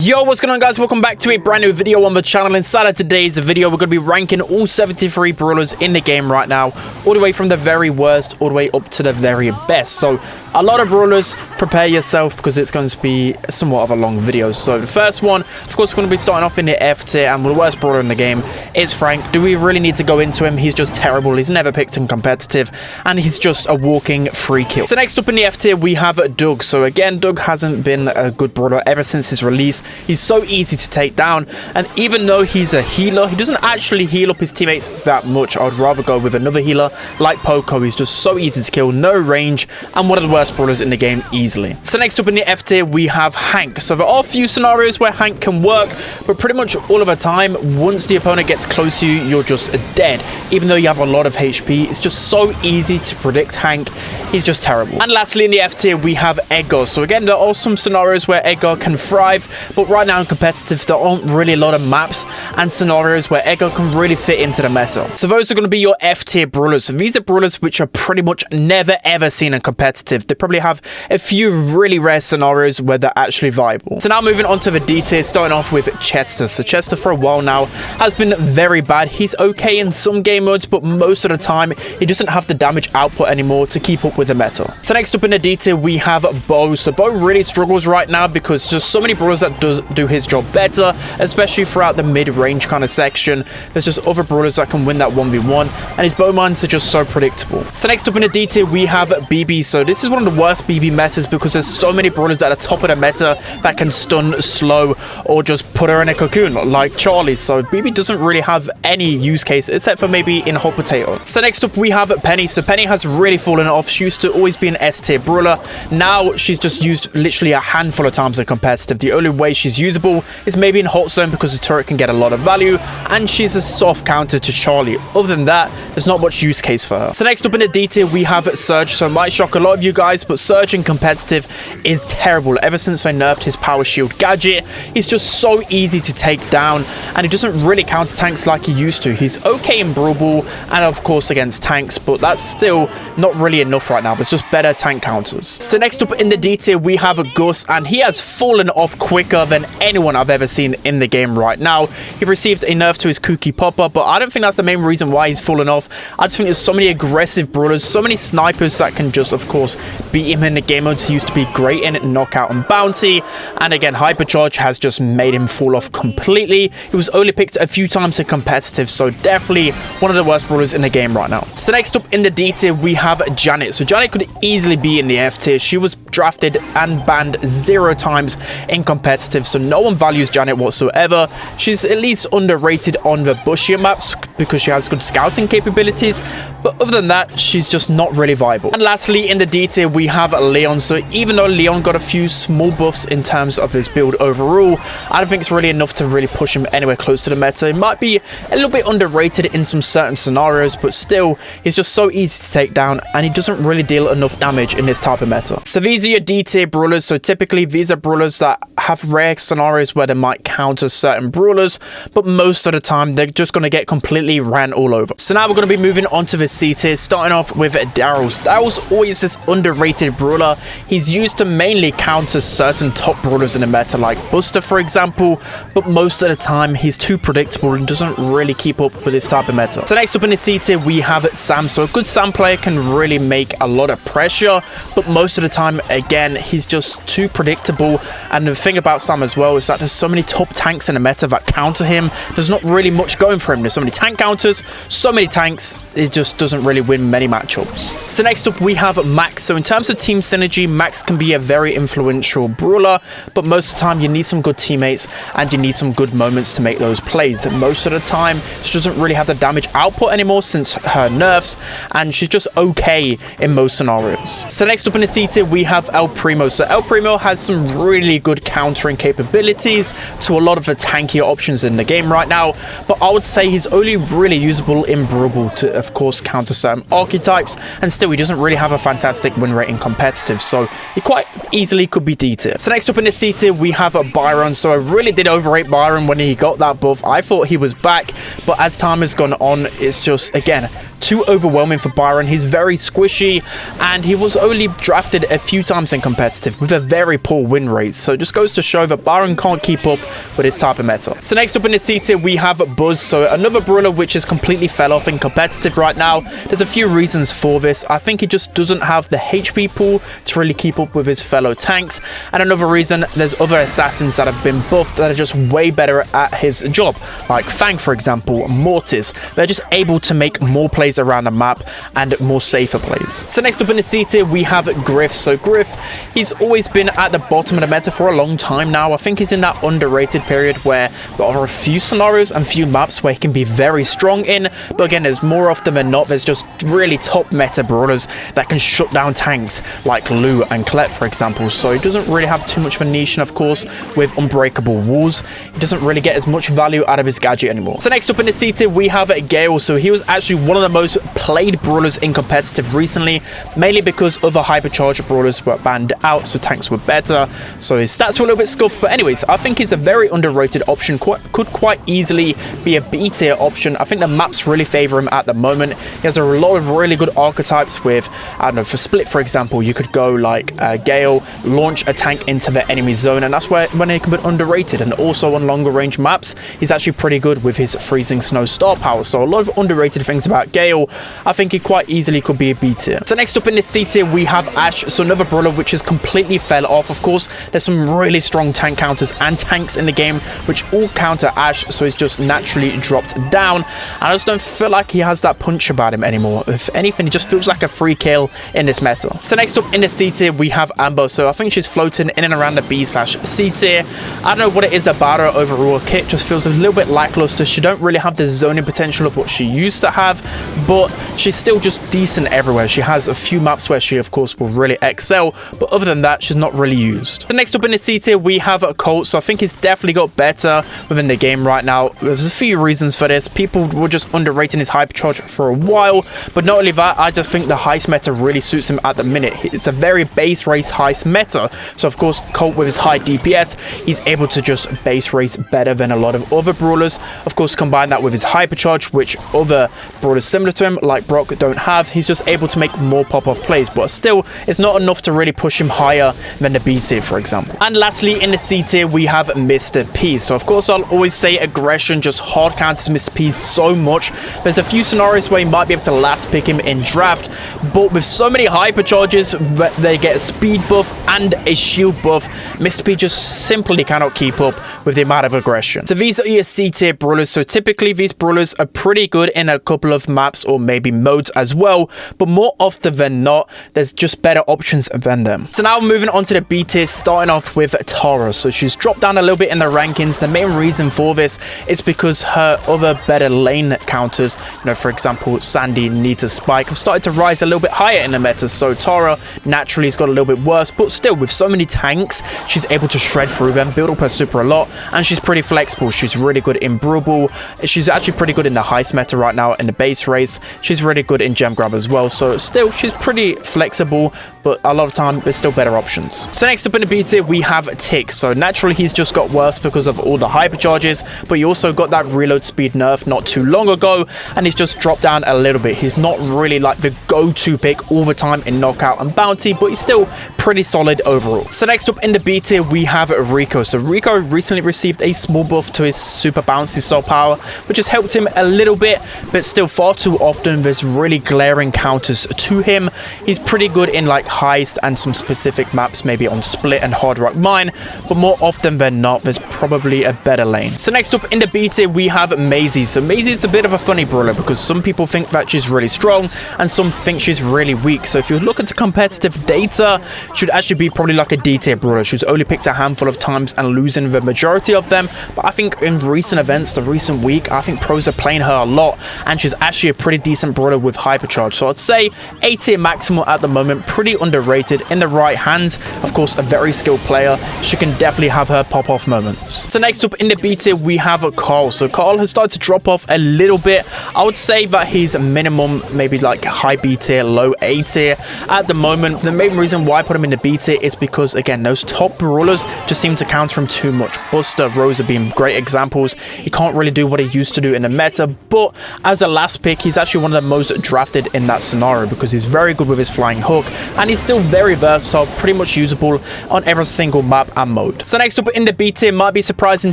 Yo, what's going on, guys? Welcome back to a brand new video on the channel. Inside of today's video, we're going to be ranking all 73 brawlers in the game right now, all the way from the very worst all the way up to the very best. So a lot of brawlers, prepare yourself because it's going to be somewhat of a long video. So the first one, of course, we're going to be starting off in the F tier, and the worst brawler in the game is Frank. Do we really need to go into him? He's just terrible. He's never picked in competitive, and he's just a walking free kill. So next up in the F tier, we have Doug. So again, Doug hasn't been a good brawler ever since his release. He's so easy to take down, and even though he's a healer, he doesn't actually heal up his teammates that much. I'd rather go with another healer like Poco. He's just so easy to kill, no range, and one of the worst brawlers in the game easily. So next up in the F tier, we have Hank. So there are a few scenarios where Hank can work, but pretty much all of the time, once the opponent gets close to you, you're just dead. Even though you have a lot of HP, it's just so easy to predict Hank. He's just terrible. And lastly, in the F tier, we have Edgar. So again, there are some scenarios where Edgar can thrive, but right now in competitive, there aren't really a lot of maps and scenarios where Edgar can really fit into the meta. So those are going to be your F tier brawlers. So these are brawlers which are pretty much never ever seen in competitive. They probably have a few really rare scenarios where they're actually viable. So now moving on to the D tier, starting off with Chester. So Chester for a while now has been very bad. He's okay in some game modes, but most of the time he doesn't have the damage output anymore to keep up with the meta. So next up in the D tier, we have Bo. So Bo really struggles right now because there's so many brawlers that do his job better, especially throughout the mid-range kind of section. There's just other brawlers that can win that 1v1, and his bow mines are just so predictable. So next up in the D tier, we have BB. So this is one of the worst BB metas because there's so many brawlers at the top of the meta that can stun, slow, or just put her in a cocoon like Charlie. So BB doesn't really have any use case except for maybe in hot potato. So next up, we have Penny. So Penny has really fallen off. She used to always be an S tier brawler. Now she's just used literally a handful of times in competitive. The only way she's usable is maybe in hot zone because the turret can get a lot of value, and she's a soft counter to Charlie. Other than that, there's not much use case for her. So next up in the D tier, we have Surge. So it might shock a lot of you guys, but Surge in competitive is terrible. Ever since they nerfed his power shield gadget, he's just so easy to take down, and he doesn't really counter tanks like he used to. He's okay in Brawl Ball and of course against tanks, but that's still not really enough right now. There's just better tank counters. So next up in the D tier, we have Gus, and he has fallen off quicker than anyone I've ever seen in the game right now. He received a nerf to his Kooky Popper, but I don't think that's the main reason why he's fallen off. I just think there's so many aggressive brawlers, so many snipers that can just, of course, beat him in the game modes he used to be great in, knockout and bounty. And again, Hypercharge has just made him fall off completely. He was only picked a few times in competitive, so definitely one of the worst brawlers in the game right now. So next up in the D tier, we have Janet. So Janet could easily be in the F tier. She was drafted and banned 0 times in competitive, so no one values Janet whatsoever. She's at least underrated on the bushier maps because she has good scouting capabilities, but other than that, she's just not really viable. And lastly, in the D tier, we have Leon. So even though Leon got a few small buffs in terms of his build overall, I don't think it's really enough to really push him anywhere close to the meta. It might be a little bit underrated in some certain scenarios, but still, he's just so easy to take down, and he doesn't really deal enough damage in this type of meta. So these are your D tier brawlers. So typically, these are brawlers that have rare scenarios where they might counter certain brawlers, but most of the time, they're just going to get completely ran all over. So now we're going to be moving on to the C tier, starting off with Daryl's. Daryl's always this underrated brawler. He's used to mainly counter certain top brawlers in the meta, like Buster, for example, but most of the time, he's too predictable and doesn't really keep up with this type of meta. So next up in the C tier, we have Sam. So a good Sam player can really make a lot of pressure, but most of the time, again, he's just too predictable. And the thing about Sam as well is that there's so many top tanks in the meta that counter him. There's not really much going for him. There's so many tank counters, so many tanks, it just doesn't really win many matchups. So next up, we have Max. So in terms of team synergy, Max can be a very influential brawler, but most of the time you need some good teammates and you need some good moments to make those plays. And most of the time, she doesn't really have the damage output anymore since her nerfs, and she's just okay in most scenarios. So next up in the C tier, we have El Primo. So El Primo has some really good countering capabilities to a lot of the tankier options in the game right now, but I would say he's only really usable in Brawl Ball to, of course, counter certain archetypes, and still he doesn't really have a fantastic win rate in competitive, so he quite easily could be D tier. So next up in the C tier, we have Byron. So I really did overrate Byron when he got that buff. I thought he was back, but as time has gone on, it's just, again, too overwhelming for Byron. He's very squishy, and he was only drafted a few times in competitive with a very poor win rate. So it just goes to show that Byron can't keep up with his type of meta. So next up in the C tier, we have Buzz. So another brawler which has completely fell off in competitive right now. There's a few reasons for this. I think he just doesn't have the HP pool to really keep up with his fellow tanks. And another reason, there's other assassins that have been buffed that are just way better at his job. Like Fang, for example, Mortis. They're just able to make more plays around the map and more safer plays. So next up in the C tier, we have Griff. So Griff, he's always been at the bottom of the meta for a long time now. I think he's in that underrated period where there are a few scenarios and few maps where he can be very strong in. But again, there's more often than not, there's just really top meta brawlers that can shut down tanks like Lou and Colette, for example. So he doesn't really have too much of a niche, and of course, with unbreakable walls, he doesn't really get as much value out of his gadget anymore. So next up in the C tier, we have Gale. So he was actually one of the most played brawlers in competitive recently, mainly because other hypercharged brawlers were banned out, so tanks were better. So his stats were a little bit scuffed. But anyways, I think he's a very underrated option. Could quite easily be a B tier option. I think the maps really favor him at the moment. He has a lot of really good archetypes with, I don't know, for Split, for example, you could go like Gale, launch a tank into the enemy zone, and that's when he can be underrated. And also on longer range maps, he's actually pretty good with his freezing snow star power. So a lot of underrated things about Gale. I think he quite easily could be a B tier. So next up in this C tier, we have Ash. So another brawler which has completely fell off. Of course, there's some really strong tank counters and tanks in the game which all counter Ash, so he's just naturally dropped down. I just don't feel like he has that punch about him anymore. If anything, it just feels like a free kill in this meta. So next up in the C tier, we have Amber. So I think she's floating in and around the B/C tier. I don't know what it is about her overall. Kit just feels a little bit lackluster. She don't really have the zoning potential of what she used to have, but she's still just decent everywhere. She has a few maps where she, of course, will really excel, but other than that, she's not really used. So next up in the C tier, we have Colt. So I think he's definitely got better within the game right now. There's a few reasons for this. People were just underrating his hypercharge for a while, but not only that, I just think the heist meta really suits him at the minute. It's a very base race heist meta. So of course, Colt with his high DPS, he's able to just base race better than a lot of other brawlers. Of course, combine that with his hypercharge, which other brawlers similar to him, like Brock, don't have. He's just able to make more pop-off plays, but still, it's not enough to really push him higher than the B tier, for example. And lastly, in the C tier, we have Mr. P. So of course, I'll always say aggression just hard counters Mr. P so much. There's a few scenarios where you might be able to last pick him in draft, but with so many hypercharges, they get a speed buff and a shield buff, Mr. P just simply cannot keep up with the amount of aggression. So these are your C tier brawlers. So typically these brawlers are pretty good in a couple of maps or maybe modes as well, but more often than not, there's just better options than them. So now moving on to the B tier, starting off with Tara. So she's dropped down a little bit in the rankings. The main reason for this is because her other better lane counters, you know, for example, Sandy, Nita, Spike, have started to rise a little bit higher in the meta. So Tara naturally has got a little bit worse, but still with so many tanks, she's able to shred through them, build up her super a lot, and she's pretty flexible. She's really good in Brawl. She's actually pretty good in the heist meta right now in the base race. She's really good in gem grab as well. So still, she's pretty flexible, but a lot of time there's still better options. So next up in the B tier, we have Tick. So naturally he's just got worse because of all the hypercharges, but he also got that reload speed nerf not too long ago, and he's just dropped down a little bit. He's not really like the go-to pick all the time in knockout and bounty, but he's still pretty solid overall. So next up in the B tier, we have Rico. So Rico recently received a small buff to his super bouncy star power, which has helped him a little bit, but still far too often there's really glaring counters to him. He's pretty good in like heist and some specific maps, maybe on Split and Hard Rock Mine, but more often than not, there's probably a better lane. So next up in the B tier, we have Maisie. So Maisie is a bit of a funny brawler because some people think that she's really strong and some think she's really weak. So if you look into competitive data, she'd actually be probably like a D tier brawler. She's only picked a handful of times and losing the majority of them. But I think in recent events, the recent week, I think pros are playing her a lot, and she's actually a pretty decent brawler with hypercharge. So I'd say A tier maximal at the moment, pretty underrated in the right hands. Of course, a very skilled player. She can definitely have her pop-off moments. So next up in the B tier, we have Carl. So Carl has started to drop off a little bit. I would say that he's minimum, maybe like high B tier, low A tier at the moment. The main reason why I put him in the B tier is because, again, those top brawlers just seem to counter him too much. Buster, Rosa being great examples. He can't really do what he used to do in the meta, but as a last pick, he's actually one of the most drafted in that scenario because he's very good with his flying hook, and he's still very versatile, pretty much usable on every single map and mode. So next up in the B tier, might be surprising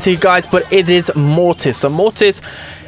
to you guys, but it is Mortis. So Mortis,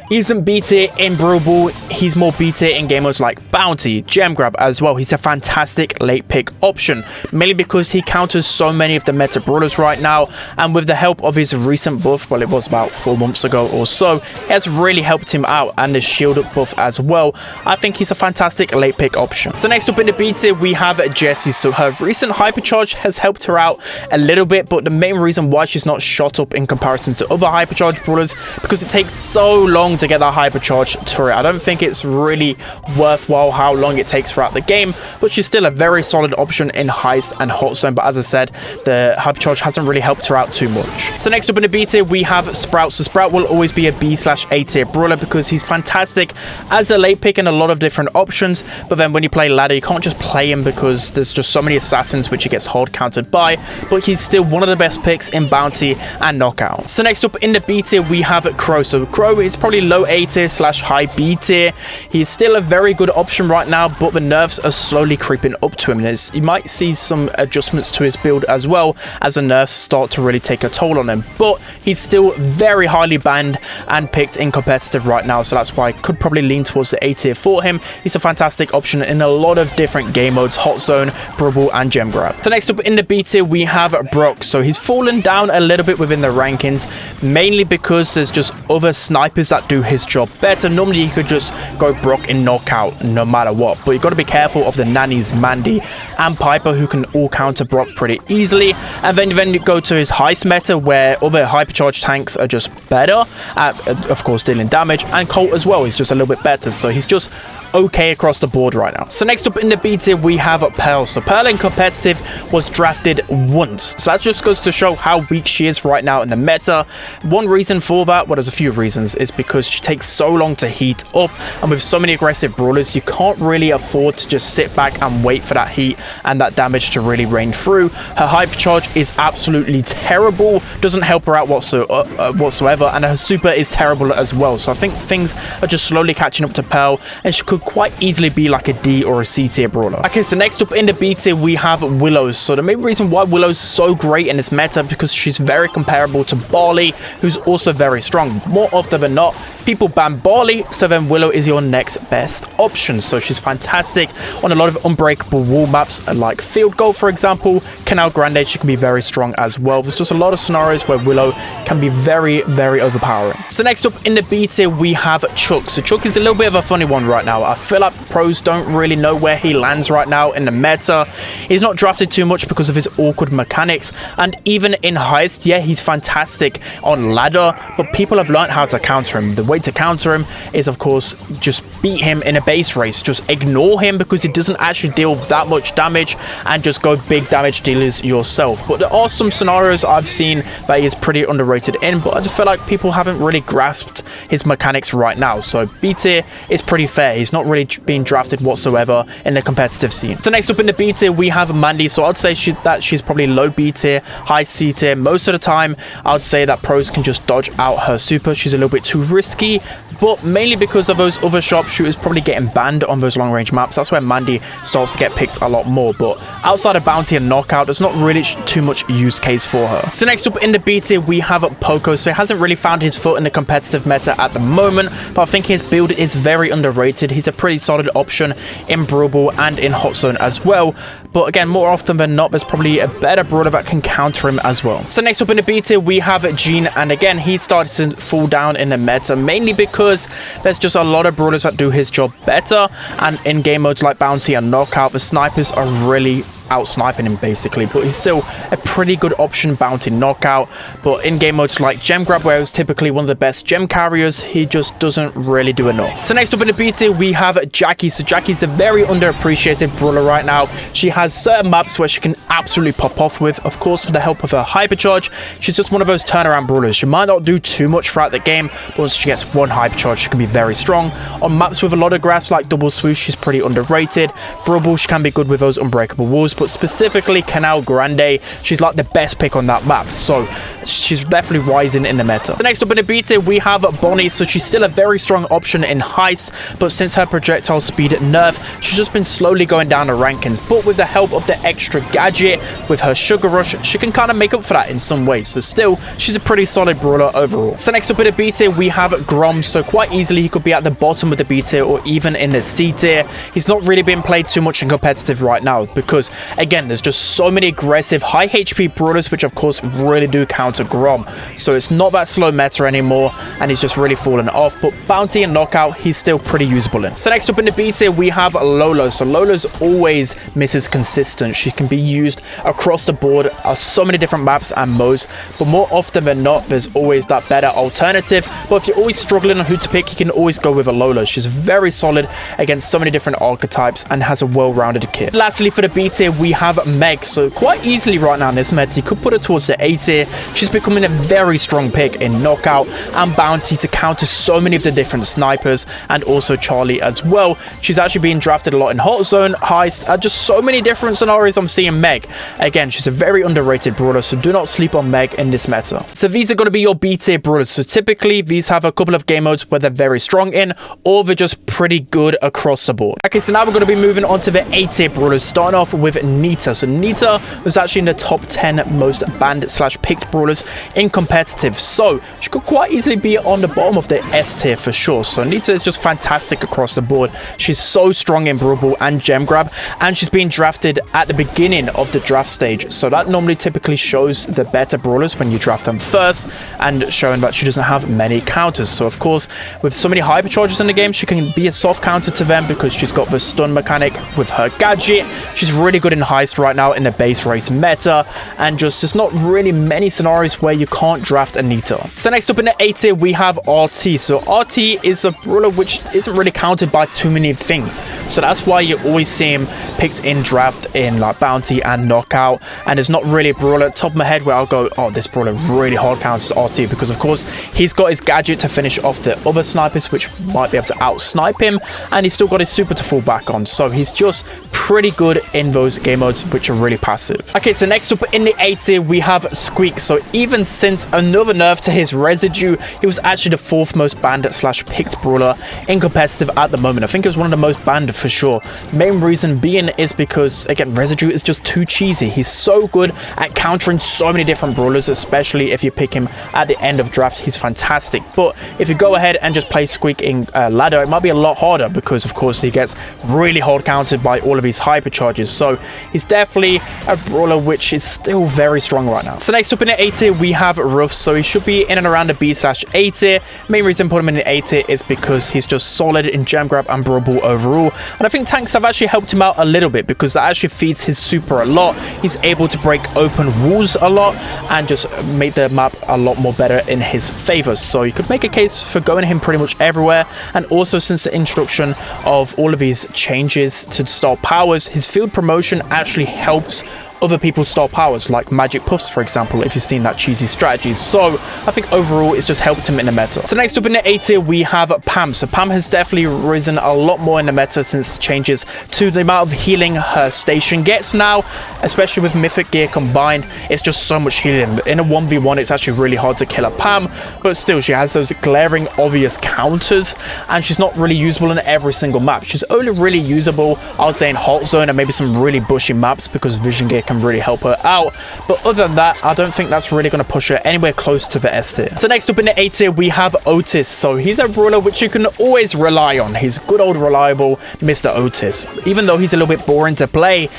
he's in B tier in Brawl. He's more B tier in game modes like Bounty, Gem Grab as well. He's a fantastic late pick option, mainly because he counters so many of the meta brawlers right now, and with the help of his recent buff, well, it was about 4 months ago or so, it has really helped him out, and the shield up buff as well. I think he's a fantastic late pick option. So next up in the B tier, we have Jessie. So her recent hypercharge has helped her out a little bit, but the main reason why she's not shot up in comparison to other hypercharge brawlers because it takes so long to get that hypercharge turret. I don't think it's really worthwhile how long it takes throughout the game, but she's still a very solid option in Heist and Hot Zone. But as I said, the hypercharge hasn't really helped her out too much. So next up in the B tier, we have Sprout. So Sprout will always be a B/A tier brawler because he's fantastic as a late pick in a lot of different options, but then when you play ladder, you can't just play him because there's just so many assassins which he gets hard countered by, but he's still one of the best picks in Bounty and Knockout. So next up in the B tier, we have Crow. So Crow is probably low A tier / high B tier. He's still a very good option right now, but the nerfs are slowly creeping up to him. And you might see some adjustments to his build as well as the nerfs start to really take a toll on him. But he's still very highly banned and picked in competitive right now, so that's why I could probably lean towards the A tier for him. He's a fantastic option in a lot of different game modes, Hot Zone, Brawl, and Gem Grab. So next up in the B tier, we have Brock. So he's fallen down a little bit within the rankings, mainly because there's just other snipers that do his job better. Normally you could just go Brock in Knockout no matter what, but you've got to be careful of the nannies, Mandy and Piper, who can all counter Brock pretty easily. And then you go to his Heist meta, where other hypercharge tanks are just better at, of course, dealing damage, and Colt as well is just a little bit better, so he's just okay across the board right now. So next up in the B tier, we have Pearl. So Pearl in competitive was drafted once, so that just goes to show how weak she is right now in the meta. One reason for that, well, there's a few reasons, is because she takes so long to heat up, and with so many aggressive brawlers, you can't really afford to just sit back and wait for that heat and that damage to really rain through. Her hypercharge is absolutely terrible, doesn't help her out whatsoever, and her super is terrible as well. So I think things are just slowly catching up to Pearl, and she could quite easily be like a D or a C tier brawler. Okay, so next up in the B tier, we have Willow. So the main reason why Willow's so great in this meta because she's very comparable to Barley, who's also very strong. More often than not, people ban Barley, so then Willow is your next best option. So she's fantastic on a lot of unbreakable wall maps like Field Goal, for example. Canal Grande, she can be very strong as well. There's just a lot of scenarios where Willow can be very, very overpowering. So next up in the B tier, we have Chuck. So Chuck is a little bit of a funny one right now. I feel like pros don't really know where he lands right now in the meta. He's not drafted too much because of his awkward mechanics, and even in Heist, yeah, he's fantastic on ladder, but people have learned how to counter him. The way to counter him is, of course, just beat him in a base race. Just ignore him because he doesn't actually deal that much damage, and just go big damage dealers yourself. But there are some scenarios I've seen that he is pretty underrated in, but I just feel like people haven't really grasped his mechanics right now. So B tier is pretty fair. He's not really being drafted whatsoever in the competitive scene. So next up in the B tier, we have Mandy. So I'd say she's probably low B tier, high C tier. Most of the time, I'd say that pros can just dodge out her super. She's a little bit too risky, but mainly because of those other sharpshooters probably getting banned on those long range maps. That's where Mandy starts to get picked a lot more, but outside of Bounty and Knockout, there's not really too much use case for her. So next up in the B tier, we have Poco. So he hasn't really found his foot in the competitive meta at the moment, but I think his build is very underrated. He's a pretty solid option in Brawl and in Hot Zone as well. But again, more often than not, there's probably a better brawler that can counter him as well. So next up in the B tier, we have Gene. And again, he started to fall down in the meta, mainly because there's just a lot of brawlers that do his job better. And in game modes like Bounty and Knockout, the snipers are really out-sniping him basically, but he's still a pretty good option Bounty Knockout. But in game modes like Gem Grab, where he's typically one of the best gem carriers, he just doesn't really do enough. So next up in the B tier, we have Jackie. So Jackie's a very underappreciated brawler right now. She has certain maps where she can absolutely pop off with, of course, with the help of her hypercharge. She's just one of those turnaround brawlers. She might not do too much throughout the game, but once she gets one hypercharge, she can be very strong. On maps with a lot of grass like Double Swoosh, she's pretty underrated. Brawl, she can be good with those unbreakable walls, but specifically Canal Grande, she's like the best pick on that map. So she's definitely rising in the meta. The next up in the B tier, we have Bonnie. So she's still a very strong option in Heist, but since her projectile speed nerf, she's just been slowly going down the rankings. But with the help of the extra gadget, with her Sugar Rush, she can kind of make up for that in some ways. So still, she's a pretty solid brawler overall. So next up in the B tier, we have Grom. So quite easily, he could be at the bottom of the B tier or even in the C tier. He's not really been played too much in competitive right now because, again, there's just so many aggressive, high HP brawlers, which of course really do counter Grom. So it's not that slow meta anymore, and he's just really fallen off. But Bounty and Knockout, he's still pretty usable in. So next up in the B tier, we have Lola. So Lola's always misses consistent. She can be used across the board on so many different maps and modes, but more often than not, there's always that better alternative. But if you're always struggling on who to pick, you can always go with a Lola. She's very solid against so many different archetypes and has a well-rounded kit. Lastly, for the B tier, we have Meg. So quite easily right now in this meta, you could put her towards the A tier. She's becoming a very strong pick in Knockout and Bounty to counter so many of the different snipers, and also Charlie as well. She's actually being drafted a lot in Hot Zone, Heist, just so many different scenarios I'm seeing Meg. Again, she's a very underrated brawler, so do not sleep on Meg in this meta. So these are going to be your B tier brawlers. So typically, these have a couple of game modes where they're very strong in, or they're just pretty good across the board. Okay, so now we're going to be moving on to the A tier brawlers, starting off with Nita. So Nita was actually in the top 10 most banned / picked brawlers in competitive. So she could quite easily be on the bottom of the S tier for sure. So Nita is just fantastic across the board. She's so strong in Brawl and Gem Grab, and she's being drafted at the beginning of the draft stage. So that normally typically shows the better brawlers when you draft them first, and showing that she doesn't have many counters. So of course, with so many hypercharges in the game, she can be a soft counter to them because she's got the stun mechanic with her gadget. She's really good in Heist right now in the base race meta, and just there's not really many scenarios where you can't draft Anita. So next up in the A tier, we have RT. So RT is a brawler which isn't really countered by too many things. So that's why you always see him picked in draft in like Bounty and Knockout. And there's not really a brawler at the top of my head where I'll go, oh, this brawler really hard counters RT, because of course he's got his gadget to finish off the other snipers, which might be able to out-snipe him, and he's still got his super to fall back on. So he's just pretty good in those game modes which are really passive. Okay, so next up in the A tier, we have Squeak. So even since another nerf to his residue, he was actually the 4th most banned / picked brawler in competitive at the moment. I think it was one of the most banned for sure. Main reason being is because, again, residue is just too cheesy. He's so good at countering so many different brawlers, especially if you pick him at the end of draft. He's fantastic. But if you go ahead and just play Squeak in ladder, it might be a lot harder because, of course, he gets really hard countered by all of his hypercharges. So he's definitely a brawler which is still very strong right now. So next up in the A tier, we have Ruff. So he should be in and around the B/A tier. Main reason I put him in the A tier is because he's just solid in Gem Grab and Brawl overall. And I think tanks have actually helped him out a little bit because that actually feeds his super a lot. He's able to break open walls a lot and just make the map a lot more better in his favor. So you could make a case for going him pretty much everywhere. And also, since the introduction of all of these changes to star powers, his field promotion actually helps other people's star powers, like Magic Puffs, for example, if you've seen that cheesy strategy. So I think overall it's just helped him in the meta. So next up in the A tier, we have Pam. So Pam has definitely risen a lot more in the meta since the changes to the amount of healing her station gets now, especially with Mythic gear combined. It's just so much healing. In a 1v1, it's actually really hard to kill a Pam, but still she has those glaring obvious counters, and she's not really usable in every single map. She's only really usable, I would say, in Hot Zone and maybe some really bushy maps because Vision gear can really help her out. But other than that, I don't think that's really going to push her anywhere close to the S tier. So next up in the A tier, we have Otis. So he's a brawler which you can always rely on. He's good old reliable Mr. Otis. Even though he's a little bit boring to play,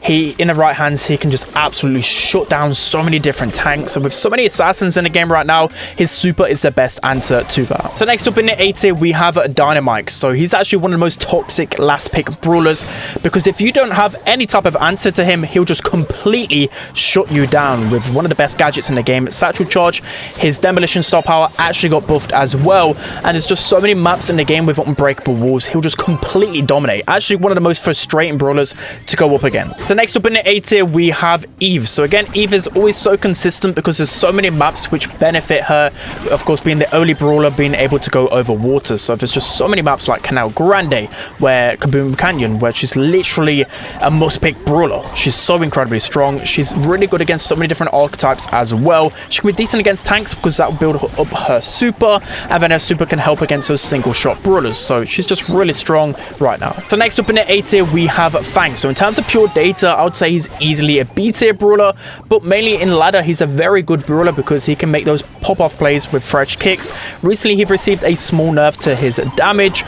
in the right hands, he can just absolutely shut down so many different tanks. And with so many assassins in the game right now, his super is the best answer to that. So next up in the A tier, we have Dynamite. So he's actually one of the most toxic last pick brawlers, because if you don't have any type of answer to him, he'll just completely shut you down with one of the best gadgets in the game, Satchel Charge. His demolition star power actually got buffed as well, and there's just so many maps in the game with unbreakable walls. He'll just completely dominate. Actually one of the most frustrating brawlers to go up against. So next up in the A tier, we have Eve. So again, Eve is always so consistent because there's so many maps which benefit her, of course being the only brawler being able to go over water. So there's just so many maps like Canal Grande, where Kaboom Canyon, where she's literally a must pick brawler. She's so incredibly strong. She's really good against so many different archetypes as well. She can be decent against tanks because that will build up her super, and then her super can help against those single shot brawlers. So she's just really strong right now. So next up in the A tier, we have Fang. So in terms of pure data, I would say he's easily a B tier brawler, but mainly in ladder, he's a very good brawler because he can make those pop-off plays with fresh kicks. Recently, he received a small nerf to his damage,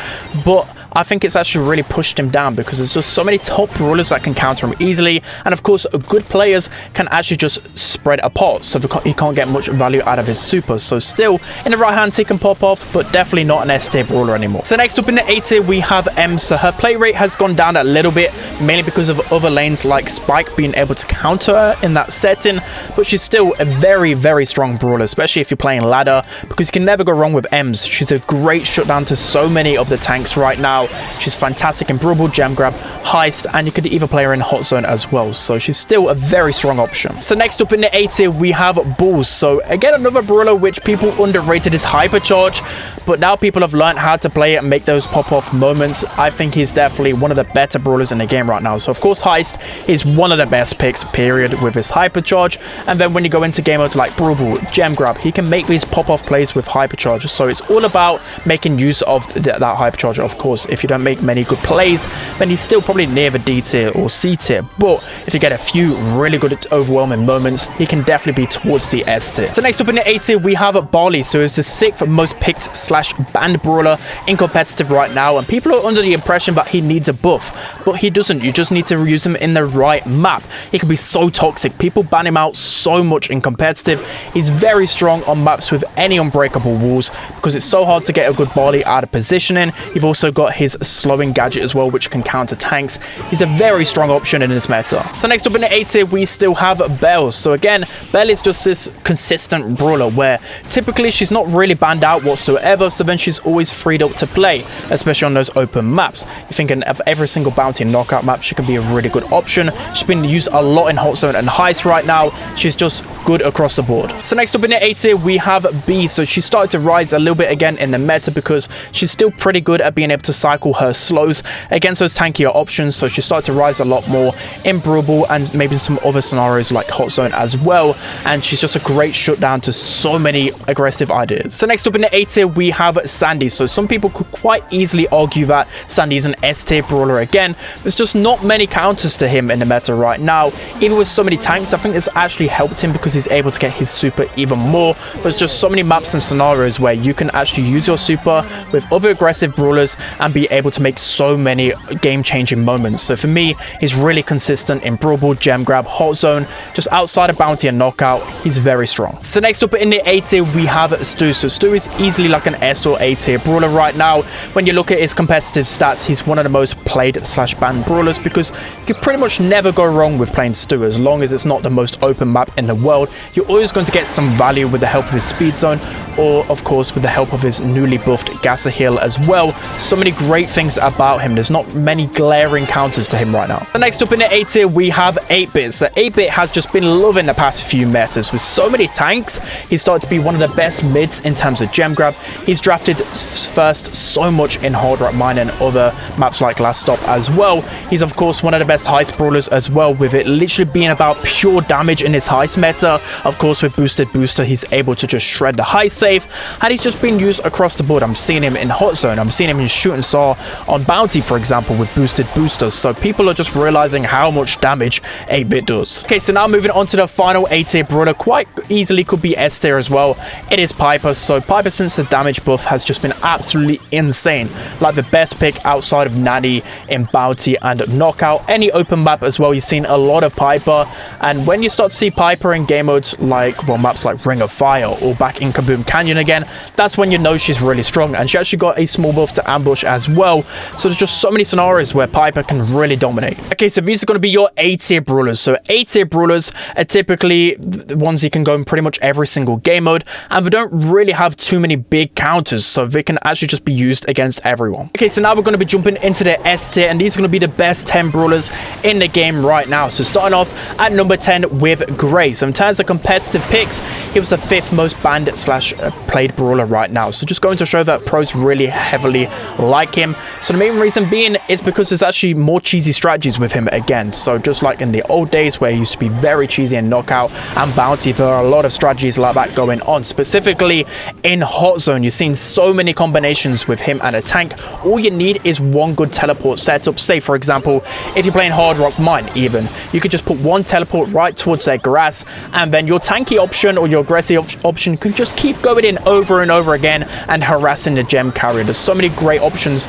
but I think it's actually really pushed him down because there's just so many top brawlers that can counter him easily, and of course good players can actually just spread apart, so he can't get much value out of his super. So still in the right hand he can pop off, but definitely not an S tier brawler anymore. So next up in the A tier, we have M. So her play rate has gone down a little bit, mainly because of other lanes like Spike being able to counter her in that setting, but she's still a very strong brawler, especially if you're playing ladder, because you can never go wrong with Ems. She's a great shutdown to so many of the tanks right now. She's fantastic in Brawl, Gem Grab, Heist, and you could even play her in Hot Zone as well. So she's still a very strong option. So next up in the A tier, we have Balls. So again, another brawler which people underrated is Hypercharge, but now people have learned how to play it and make those pop-off moments. I think he's definitely one of the better brawlers in the game right now. So of course, Heist is one of the best picks, period, with his Hypercharge. And then when you go into game modes like Brawl, Gem Grab, he can make these pop-off plays with Hypercharge. So it's all about making use of that Hypercharge. Of course, if you don't make many good plays, then he's still probably near the D tier or C tier. But if you get a few really good overwhelming moments, he can definitely be towards the S tier. So next up in the A tier, we have Barley. So he's the 6th most picked / banned brawler in competitive right now, and people are under the impression that he needs a buff, but he doesn't. You just need to use him in the right map. He can be so toxic. People ban him out so much in competitive. He's very strong on maps with any unbreakable walls because it's so hard to get a good Barley out of positioning. You've also got his slowing gadget as well, which can counter tanks. He's a very strong option in this meta. So next up in the A tier, we still have Belle. So again, Belle is just this consistent brawler where typically she's not really banned out whatsoever, so then she's always freed up to play, especially on those open maps. You're thinking of every single bounty and knockout map, she can be a really good option. She's been used a lot in Hot Zone and Heist right now. She's just good across the board. So next up in the A tier, we have B. So she started to rise a little bit again in the meta because she's still pretty good at being able to cycle her slows against those tankier options. So she started to rise a lot more in Brawl and maybe some other scenarios like Hot Zone as well. And she's just a great shutdown to so many aggressive ideas. So next up in the A tier, we have Sandy. So some people could quite easily argue that Sandy's an S tier brawler again. There's just not many counters to him in the meta right now. Even with so many tanks, I think it's actually helped him because he's able to get his super even more. There's just so many maps and scenarios where you can actually use your super with other aggressive brawlers and be able to make so many game-changing moments. So for me, he's really consistent in Brawl, Gem Grab, Hot Zone. Just outside of Bounty and Knockout, he's very strong. So next up in the A tier, we have Stu. So Stu is easily like an S or A tier brawler right now. When you look at his competitive stats, he's one of the most played / banned brawlers because you can pretty much never go wrong with playing Stu. As long as it's not the most open map in the world, you're always going to get some value with the help of his speed zone, or of course with the help of his newly buffed Gasser Heal as well. So many great things about him. There's not many glaring counters to him right now. The next up in the A tier, we have 8-Bit. So 8-Bit has just been loving the past few metas with so many tanks. He's started to be one of the best mids in terms of gem grab. He's drafted first so much in Hard Rock Mine and other maps like Last Stop as well. He's of course one of the best heist brawlers as well, with it literally being about pure damage in his heist meta. Of course with boosted booster, he's able to just shred the heist safe, and he's just been used across the board. I'm seeing him in Hot Zone, I'm seeing him in Shooting Star on Bounty, for example, with boosted boosters. So people are just realizing how much damage 8-bit does. Okay, so now moving on to the final A tier brawler, quite easily could be S tier as well. It is Piper. So Piper, since the damage buff, has just been absolutely insane. Like the best pick outside of Nanny in Bounty and Knockout. Any open map as well, you've seen a lot of Piper. And when you start to see Piper in game modes like, well, maps like Ring of Fire or back in Kaboom Canyon again, that's when you know she's really strong. And she actually got a small buff to ambush as well. So there's just so many scenarios where Piper can really dominate. Okay, so these are going to be your A tier brawlers. So A tier brawlers are typically the ones you can go in pretty much every single game mode, and they don't really have too many big counters, so they can actually just be used against everyone. Okay, so now we're going to be jumping into the S tier, and these are going to be the best 10 brawlers in the game right now. So starting off at number 10 with Gray. So in terms of competitive picks, he was the 5th most banned slash played brawler right now. So just going to show that pros really heavily like him. So the main reason being is because there's actually more cheesy strategies with him again. So just like in the old days where he used to be very cheesy in Knockout and Bounty, there are a lot of strategies like that going on. Specifically in Hot Zone, you've seen so many combinations with him and a tank. All you need is one good teleport setup. Say for example, if you're playing Hard Rock Mine even, you could just put one teleport right towards their grass, and then your tanky option or your aggressive option can just keep going in over and over again and harassing the gem carrier. There's so many great options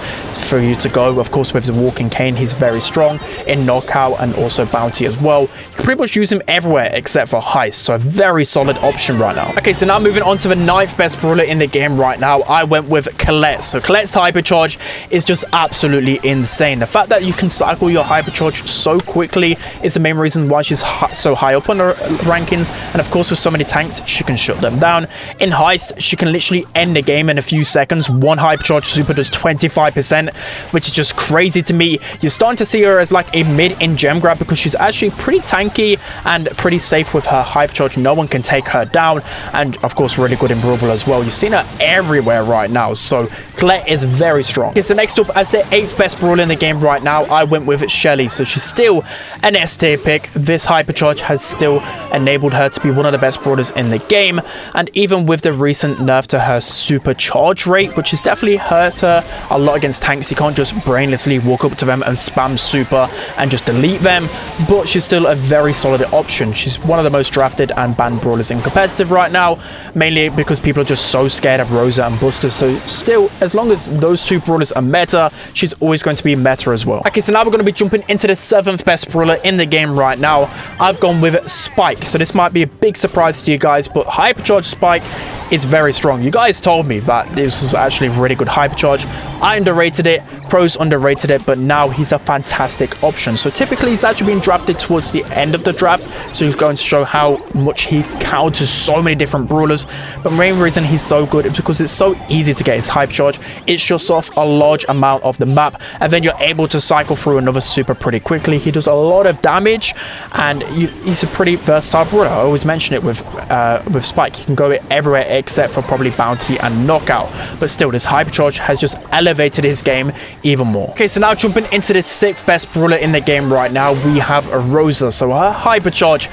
for you to go. Of course, with the Walking Cane, he's very strong in Knockout and also Bounty as well. You can pretty much use him everywhere except for Heist, so a very solid option right now. Okay, so now moving on to the 9th best brawler in the game right now, I went with Colette. So Colette's hypercharge is just absolutely insane. The fact that you can cycle your hypercharge so quickly is the main reason why she's so high up on the rankings, and of course with so many tanks she can shut them down. In Heist, she can literally end the game in a few seconds. One hypercharge super does 25%, which is just crazy to me. You're starting to see her as like a mid in gem grab because she's actually pretty tanky and pretty safe with her hypercharge. No one can take her down, and of course really good in Brawl as well. You've seen her everywhere right now, so Colette is very strong. Okay, so next up, as the 8th best brawler in the game right now, I went with Shelly. So she's still an S tier pick. This hypercharge has still enabled her to be one of the best brawlers in the game, and even with the recent nerf to her super charge rate, which has definitely hurt her a lot against tanks, you can't just brainlessly walk up to them and spam super and just delete them, but she's still a very solid option. She's one of the most drafted and banned brawlers in competitive right now, mainly because people are just so scared of Rosa and Buster. So still, as long as those two brawlers are meta, she's always going to be meta as well. Okay, so now we're going to be jumping into the 7th best brawler in the game right now. I've gone with Spike. So this might be a big surprise to you guys, but hypercharge Spike is very strong. You guys told me that this was actually a really good hypercharge. I underrated it, pros underrated it, but now he's a fantastic option. So typically he's actually been drafted towards the end of the draft, so he's going to show how much he counters so many different brawlers. But the main reason he's so good is because it's so easy to get his hypercharge. It shuts off a large amount of the map, and then you're able to cycle through another super pretty quickly. He does a lot of damage, and he's a pretty versatile brawler. I always mention it with Spike. You can go everywhere except for probably Bounty and Knockout, but still this hypercharge has just elevated his game even more. Okay, so now jumping into the 6th best brawler in the game right now, we have a Rosa. So her hypercharge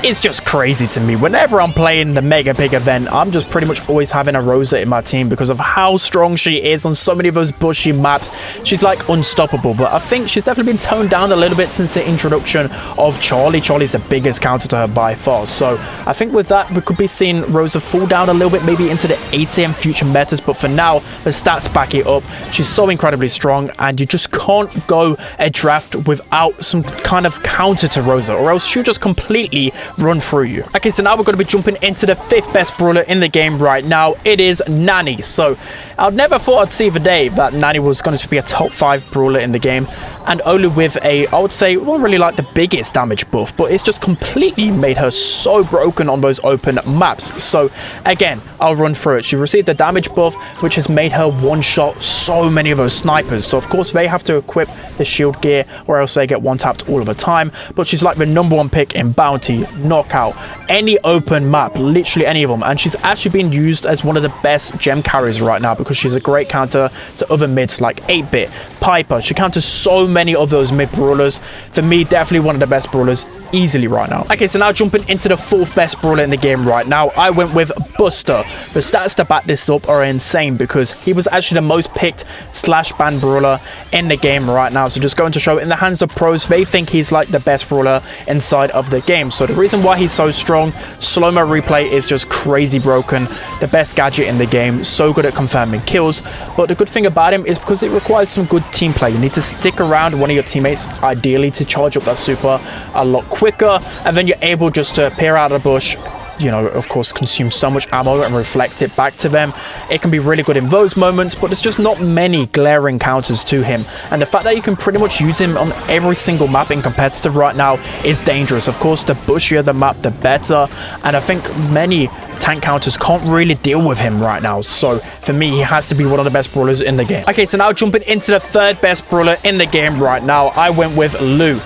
is just crazy to me. Whenever I'm playing the Mega Pig event, I'm just pretty much always having a Rosa in my team because of how strong she is on so many of those bushy maps. She's like unstoppable, but I think she's definitely been toned down a little bit since the introduction of Charlie. Charlie's the biggest counter to her by far, so I think with that we could be seeing Rosa fall down a little bit, maybe into the ATM future metas, but for now the stats back it up. She's so incredibly strong, and you just can't go a draft without some kind of counter to Rosa, or else she'll just completely run through you. Okay, so now we're going to be jumping into the 5th best brawler in the game right now. It is Nanny. So I'd never thought I'd see the day that Nanny was going to be a top 5 brawler in the game, and only with a, I would say, not really like the biggest damage buff, but it's just completely made her so broken on those open maps. So again, I'll run through it. She received the damage buff, which has made her one-shot so many of those snipers. So of course they have to equip the shield gear, or else they get one-tapped all of the time. But she's like the #1 pick in Bounty, Knockout, any open map, literally any of them. And she's actually been used as one of the best gem carriers right now because she's a great counter to other mids like 8-bit, Piper. She counters so many of those mid brawlers. For me, definitely one of the best brawlers easily right now. Okay, so now jumping into the 4th best brawler in the game right now, I went with Buster. The stats to back this up are insane because he was actually the most picked / banned brawler in the game right now. So just going to show, in the hands of pros, they think he's like the best brawler inside of the game. So the reason why he's so strong, slow-mo replay is just crazy broken, the best gadget in the game, so good at confirming kills. But the good thing about him is because it requires some good team play. You need to stick around one of your teammates, ideally, to charge up that super a lot quicker, and then you're able just to appear out of the bush, you know, of course, consume so much ammo and reflect it back to them. It can be really good in those moments, but there's just not many glaring counters to him. And the fact that you can pretty much use him on every single map in competitive right now is dangerous. Of course, the bushier the map, the better. And I think many tank counters can't really deal with him right now. So for me, he has to be one of the best brawlers in the game. Okay, so now jumping into the 3rd best brawler in the game right now, I went with Lou.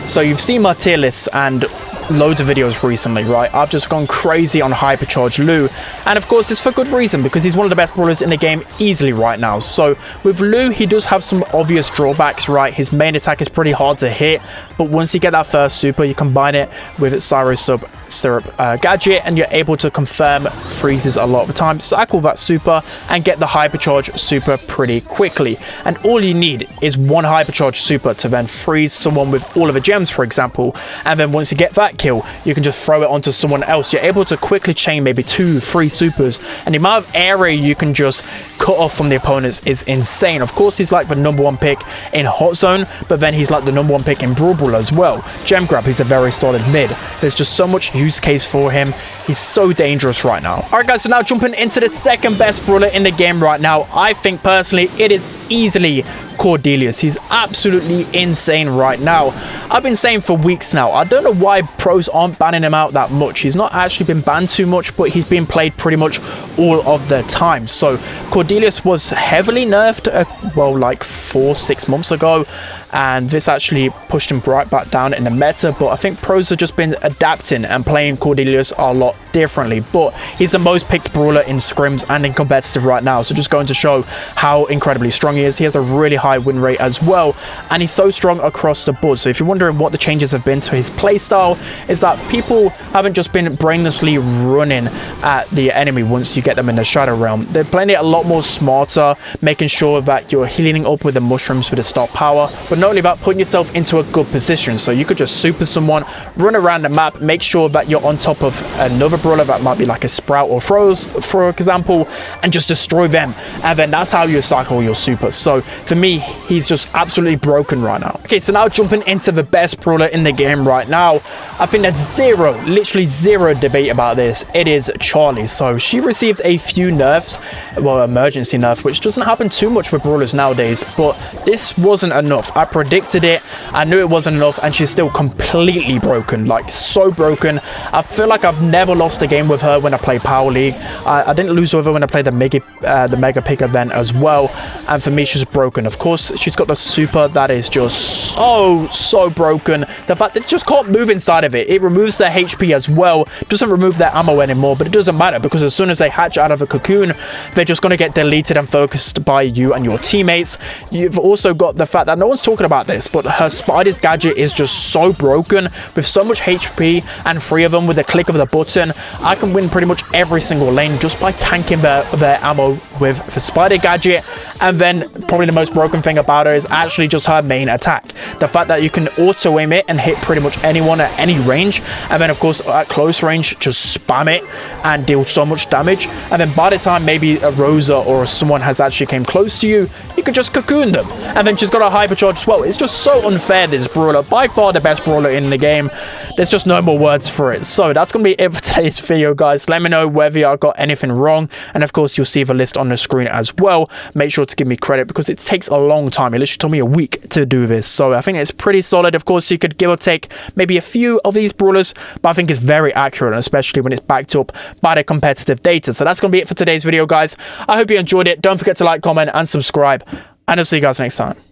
So you've seen my tier lists and loads of videos recently, right? I've just gone crazy on Hypercharge Lou, and of course it's for good reason, because he's one of the best brawlers in the game easily right now. So with Lou, he does have some obvious drawbacks, right? His main attack is pretty hard to hit, but once you get that first super, you combine it with Syrup gadget, and you're able to confirm freezes a lot of the time, cycle that super and get the Hypercharge super pretty quickly. And all you need is one Hypercharge super to then freeze someone with all of the gems, for example, and then once you get that kill, you can just throw it onto someone else. You're able to quickly chain maybe 2-3 supers, and the amount of area you can just cut off from the opponents is insane. Of course, he's like the #1 pick in Hot Zone, but then he's like the #1 pick in Brawl as well. Gem Grab, he's a very solid mid. There's just so much use case for him. He's so dangerous right now. Alright guys, so now jumping into the 2nd best brawler in the game right now, I think personally it is easily Cordelius. He's absolutely insane right now. I've been saying for weeks now, I don't know why pros aren't banning him out that much. He's not actually been banned too much, but he's been played pretty much all of the time. So Cordelius was heavily nerfed, well, like 4-6 months ago, and this actually pushed him right back down in the meta. But I think pros have just been adapting and playing Cordelius a lot differently. But he's the most picked brawler in scrims and in competitive right now, so just going to show how incredibly strong he is. He has a really high win rate as well, and he's so strong across the board. So if you're wondering what the changes have been to his playstyle, is that people haven't just been brainlessly running at the enemy once you get them in the shadow realm. They're playing it a lot more smarter, making sure that you're healing up with the mushrooms with the star power, but not only that, putting yourself into a good position. So you could just super someone, run around the map, make sure that you're on top of another brawler that might be like a Sprout or Froze, for example, and just destroy them. And then that's how you cycle your super. So for me, he's just absolutely broken right now. Okay, so now jumping into the best brawler in the game right now, I think there's literally zero debate about this. It is Charlie. So she received a few nerfs, well, emergency nerf, which doesn't happen too much with brawlers nowadays, but this wasn't enough. I predicted it, I knew it wasn't enough, and she's still completely broken, like so broken. I feel like I've never lost a game with her when I play Power League. I didn't lose with her when I played the Mega Pick event as well, and for me, she's broken. Of course, she's got the super that is just so broken. The fact that it just can't move inside of it. It removes their HP as well. It doesn't remove their ammo anymore, but it doesn't matter, because as soon as they hatch out of a cocoon, they're just going to get deleted and focused by you and your teammates. You've also got the fact that no one's talking about this, but her Spider's gadget is just so broken. With so much HP and 3 of them with a click of the button, I can win pretty much every single lane just by tanking their ammo with the Spider gadget. And then probably the most broken thing about her is actually just her main attack. The fact that you can auto aim it and hit pretty much anyone at any range, and then of course at close range just spam it and deal so much damage, and then by the time maybe a Rosa or someone has actually came close to you, you can just cocoon them. And then she's got a hypercharge as well. It's just so unfair, this brawler. By far the best brawler in the game. There's just no more words for it. So that's going to be it for today's video, guys. Let me know whether I got anything wrong, and of course you'll see the list on the screen as well. Make sure to give me credit, because it takes a long time. It literally took me a week to do this, so I think it's pretty solid. Of course, you could give or take maybe a few of these brawlers, but I think it's very accurate, and especially when it's backed up by the competitive data. So that's going to be it for today's video, guys. I hope you enjoyed it. Don't forget to like, comment, and subscribe, and I'll see you guys next time.